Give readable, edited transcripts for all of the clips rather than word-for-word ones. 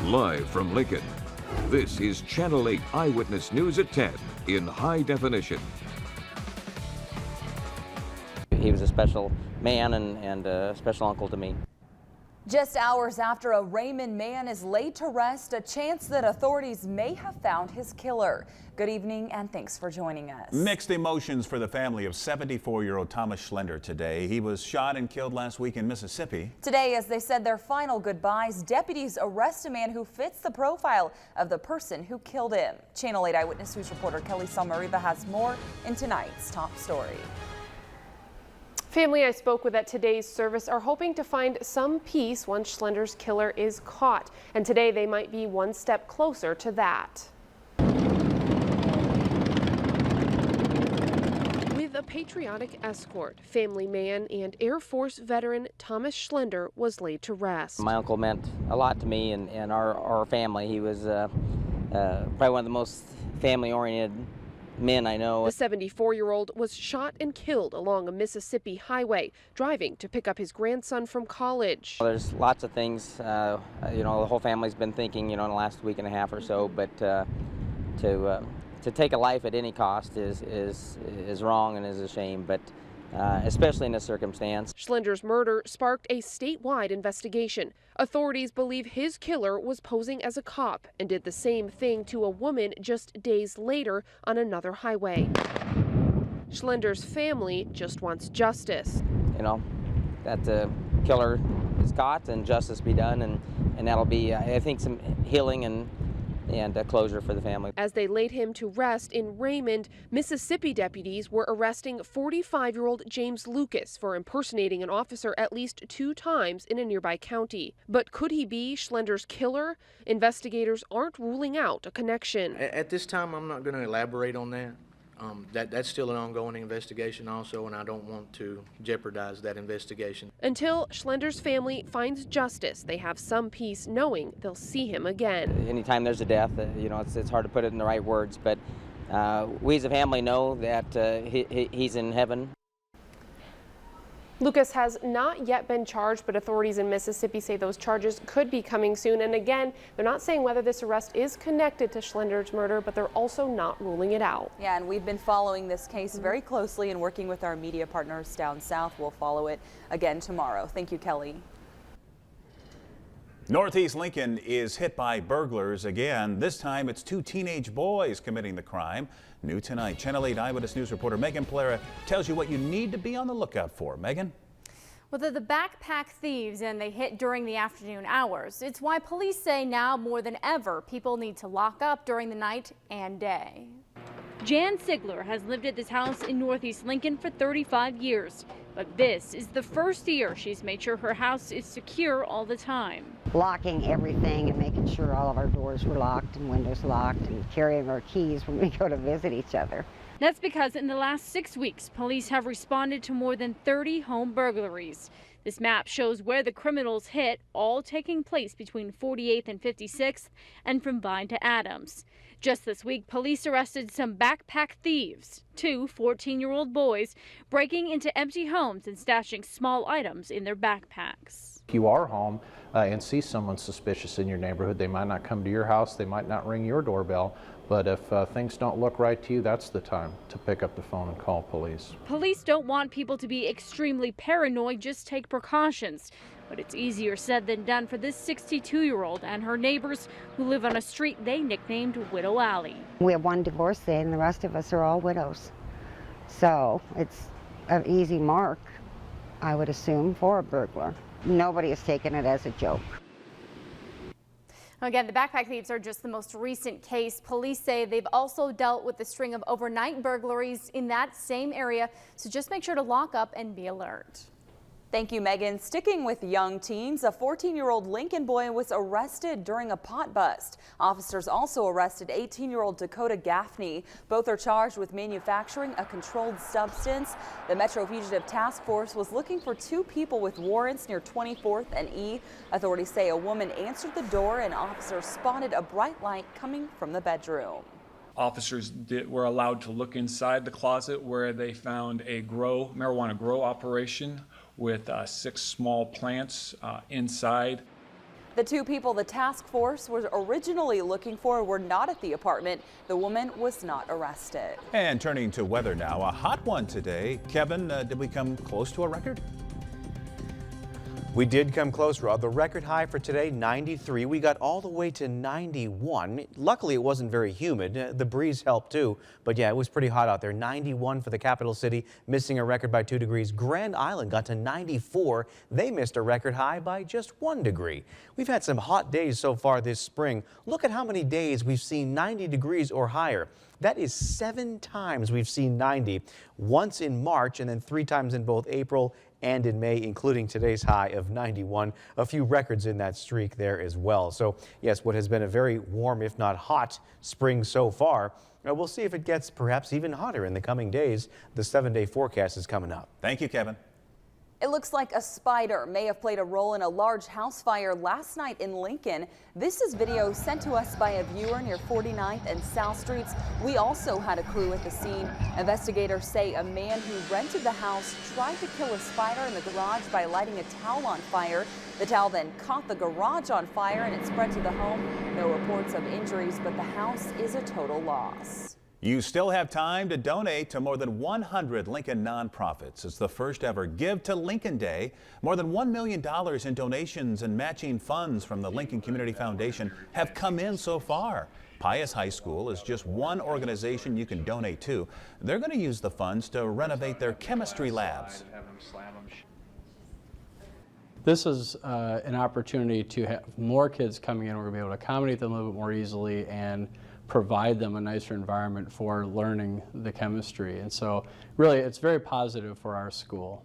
Live from Lincoln, this is Channel 8 Eyewitness News at 10 in high definition. He was a special man and a special uncle to me. Just hours after a Raymond man is laid to rest, a chance that authorities may have found his killer. Good evening and thanks for joining us. Mixed emotions for the family of 74-year-old Thomas Schlender today. He was shot and killed last week in Mississippi. Today, as they said their final goodbyes, deputies arrest a man who fits the profile of the person who killed him. Channel 8 Eyewitness News reporter Kelly Salmariva has more in tonight's top story. Family I spoke with at today's service are hoping to find some peace once Schlender's killer is caught, and today they might be one step closer to that. With a patriotic escort, family man and Air Force veteran Thomas Schlender was laid to rest. My uncle meant a lot to me and our family. He was probably one of the most family-oriented men I know. The 74-year-old was shot and killed along a Mississippi highway, driving to pick up his grandson from college. There's lots of things, the whole family's been thinking, in the last week and a half or so, but to take a life at any cost is wrong and is a shame, but especially in this circumstance. Schlender's murder sparked a statewide investigation. Authorities believe his killer was posing as a cop and did the same thing to a woman just days later on another highway. Schlender's family just wants justice. That the killer is caught and justice be done, and that'll be, I think, some healing and closure for the family. As they laid him to rest in Raymond, Mississippi deputies were arresting 45-year-old James Lucas for impersonating an officer at least 2 times in a nearby county. But could he be Schlender's killer? Investigators aren't ruling out a connection. At this time, I'm not going to elaborate on that. That's still an ongoing investigation also, and I don't want to jeopardize that investigation. Until Schlender's family finds justice, they have some peace knowing they'll see him again. Anytime there's a death, it's hard to put it in the right words, but we as a family know that he's in heaven. Lucas has not yet been charged, but authorities in Mississippi say those charges could be coming soon. And again, they're not saying whether this arrest is connected to Schlender's murder, but they're also not ruling it out. Yeah, and we've been following this case very closely and working with our media partners down south. We'll follow it again tomorrow. Thank you, Kelly. Northeast Lincoln is hit by burglars again. This time it's 2 teenage boys committing the crime. New tonight, Channel 8 Eyewitness News reporter Megan Polera tells you what you need to be on the lookout for. Megan? Well, they're the backpack thieves, and they hit during the afternoon hours. It's why police say now more than ever, people need to lock up during the night and day. Jan Sigler has lived at this house in Northeast Lincoln for 35 years. But this is the first year she's made sure her house is secure all the time. Locking everything and making sure all of our doors were locked and windows locked and carrying our keys when we go to visit each other. That's because in the last 6 weeks, police have responded to more than 30 home burglaries. This map shows where the criminals hit, all taking place between 48th and 56th and from Vine to Adams. Just this week, police arrested some backpack thieves, 2 14-year-old boys breaking into empty homes and stashing small items in their backpacks. If you are home and see someone suspicious in your neighborhood, they might not come to your house, they might not ring your doorbell, but if things don't look right to you, that's the time to pick up the phone and call police. Police don't want people to be extremely paranoid, just take precautions. But it's easier said than done for this 62-year-old and her neighbors who live on a street they nicknamed Widow Alley. We have 1 divorcee and the rest of us are all widows. So it's an easy mark, I would assume, for a burglar. Nobody has taken it as a joke. Again, the backpack thieves are just the most recent case. Police say they've also dealt with a string of overnight burglaries in that same area. So just make sure to lock up and be alert. Thank you, Megan. Sticking with young teens, a 14-year-old Lincoln boy was arrested during a pot bust. Officers also arrested 18-year-old Dakota Gaffney. Both are charged with manufacturing a controlled substance. The Metro Fugitive Task Force was looking for 2 people with warrants near 24th and E. Authorities say a woman answered the door and officers spotted a bright light coming from the bedroom. Officers were allowed to look inside the closet where they found a marijuana grow operation with 6 small plants inside. The two people the task force was originally looking for were not at the apartment. The woman was not arrested. And turning to weather now, a hot one today. Kevin, did we come close to a record? We did come close, Rod. The record high for today, 93. We got all the way to 91. Luckily, it wasn't very humid. The breeze helped too. But yeah, it was pretty hot out there. 91 for the capital city, missing a record by 2 degrees. Grand Island got to 94. They missed a record high by just 1 degree. We've had some hot days so far this spring. Look at how many days we've seen 90 degrees or higher. That is 7 times we've seen 90, once in March and then 3 times in both April and in May, including today's high of 91. A few records in that streak there as well. So yes, what has been a very warm, if not hot, spring so far. We'll see if it gets perhaps even hotter in the coming days. The 7-day forecast is coming up. Thank you, Kevin. It looks like a spider may have played a role in a large house fire last night in Lincoln. This is video sent to us by a viewer near 49th and South Streets. We also had a crew at the scene. Investigators say a man who rented the house tried to kill a spider in the garage by lighting a towel on fire. The towel then caught the garage on fire and it spread to the home. No reports of injuries, but the house is a total loss. You still have time to donate to more than 100 Lincoln nonprofits. It's the first ever Give to Lincoln Day. More than $1 million in donations and matching funds from the Lincoln Community Foundation have come in so far. Pius High School is just one organization you can donate to. They're going to use the funds to renovate their chemistry labs. This is an opportunity to have more kids coming in. We're going to be able to accommodate them a little bit more easily and provide them a nicer environment for learning the chemistry. And so really it's very positive for our school.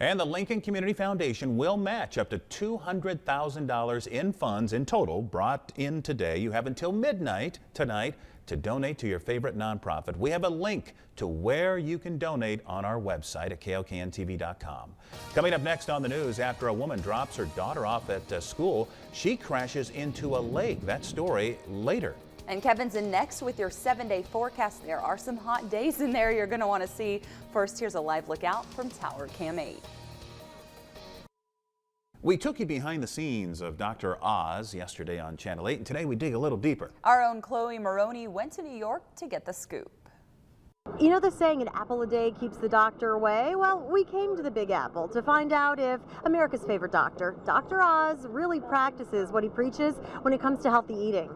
And the Lincoln Community Foundation will match up to $200,000 in funds in total brought in today. You have until midnight tonight to donate to your favorite nonprofit. We have a link to where you can donate on our website at klkntv.com. Coming up next on the news, after a woman drops her daughter off at school, she crashes into a lake. That story later. And Kevin's in next with your 7-day forecast. There are some hot days in there you're going to want to see. First, here's a live look out from Tower Cam 8. We took you behind the scenes of Dr. Oz yesterday on Channel 8, and today we dig a little deeper. Our own Chloe Maroney went to New York to get the scoop. You know the saying, an apple a day keeps the doctor away? Well, we came to the Big Apple to find out if America's favorite doctor, Dr. Oz, really practices what he preaches when it comes to healthy eating.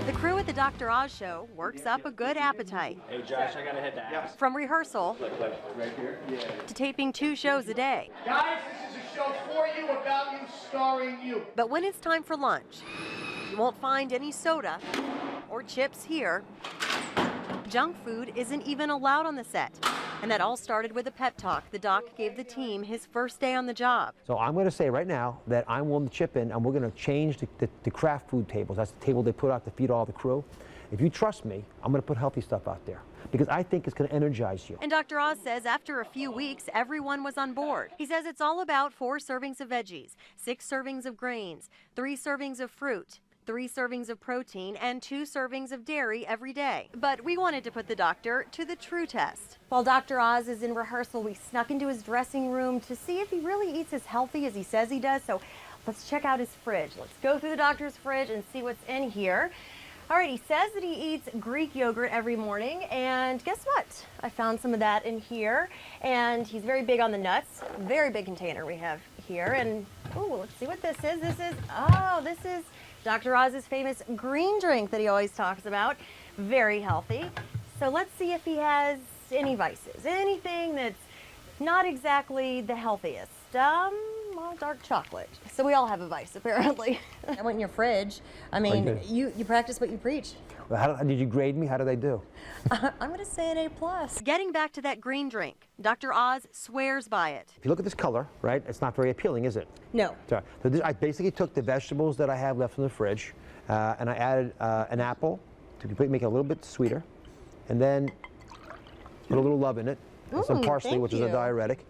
The crew at the Dr. Oz show works up a good appetite. Hey Josh, I gotta head to Ask. From rehearsal Right here? Yeah. to taping 2 shows a day. Guys, this is a show for you, about you, starring you. But when it's time for lunch, you won't find any soda or chips here. Junk food isn't even allowed on the set. And that all started with a pep talk the doc gave the team his first day on the job. So I'm going to say right now that I'm willing to chip in, and we're going to change the craft food tables. That's the table they put out to feed all the crew. If you trust me, I'm going to put healthy stuff out there because I think it's going to energize you. And Dr. Oz says after a few weeks, everyone was on board. He says it's all about 4 servings of veggies, 6 servings of grains, 3 servings of fruit, 3 servings of protein, and 2 servings of dairy every day. But we wanted to put the doctor to the true test. While Dr. Oz is in rehearsal, we snuck into his dressing room to see if he really eats as healthy as he says he does. So let's check out his fridge. Let's go through the doctor's fridge and see what's in here. All right, he says that he eats Greek yogurt every morning, and guess what? I found some of that in here, and he's very big on the nuts. Very big container we have here, and oh, let's see what this is. This is Dr. Oz's famous green drink that he always talks about. Very healthy. So let's see if he has any vices, anything that's not exactly the healthiest. Well, dark chocolate. So we all have a vice, apparently. I went in your fridge. I mean, you practice what you preach. Well, did you grade me? How did I do? I'm going to say an A+. Getting back to that green drink, Dr. Oz swears by it. If you look at this color, right, it's not very appealing, is it? No. So I basically took the vegetables that I have left in the fridge, and I added an apple to make it a little bit sweeter, and then put a little love in it, and some parsley, which is a diuretic.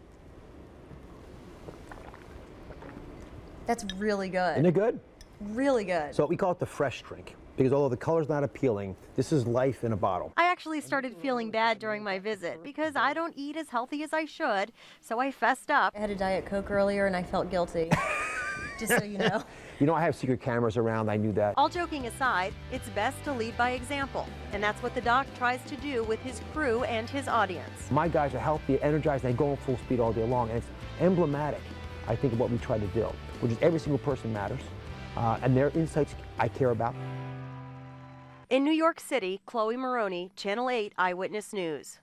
That's really good. Isn't it good? Really good. So we call it the fresh drink, because although the color's not appealing, this is life in a bottle. I actually started feeling bad during my visit because I don't eat as healthy as I should, so I fessed up. I had a Diet Coke earlier and I felt guilty, just so you know. You know, I have secret cameras around. I knew that. All joking aside, it's best to lead by example, and that's what the doc tries to do with his crew and his audience. My guys are healthy, energized, and they go full speed all day long, and it's emblematic, I think, of what we try to do, which is every single person matters, and their insights I care about. In New York City, Chloe Maroney, Channel 8 Eyewitness News.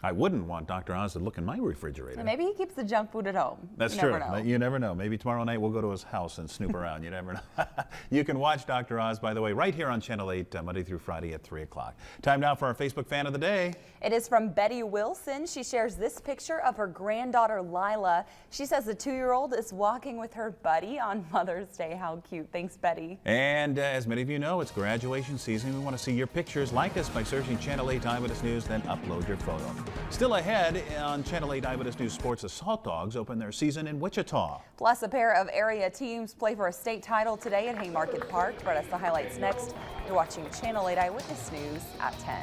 I wouldn't want Dr. Oz to look in my refrigerator. And maybe he keeps the junk food at home. That's true. You never know. Maybe tomorrow night we'll go to his house and snoop around. You never know. You can watch Dr. Oz, by the way, right here on Channel 8, Monday through Friday at 3 o'clock. Time now for our Facebook fan of the day. It is from Betty Wilson. She shares this picture of her granddaughter, Lila. She says the 2-year-old is walking with her buddy on Mother's Day. How cute. Thanks, Betty. And as many of you know, it's graduation season. We want to see your pictures. Like us by searching Channel 8 Eyewitness News, then upload your photo. Still ahead on Channel 8 Eyewitness News Sports, Assault Dogs open their season in Wichita. Plus, a pair of area teams play for a state title today at Haymarket Park. But as the highlights next, you're watching Channel 8 Eyewitness News at 10.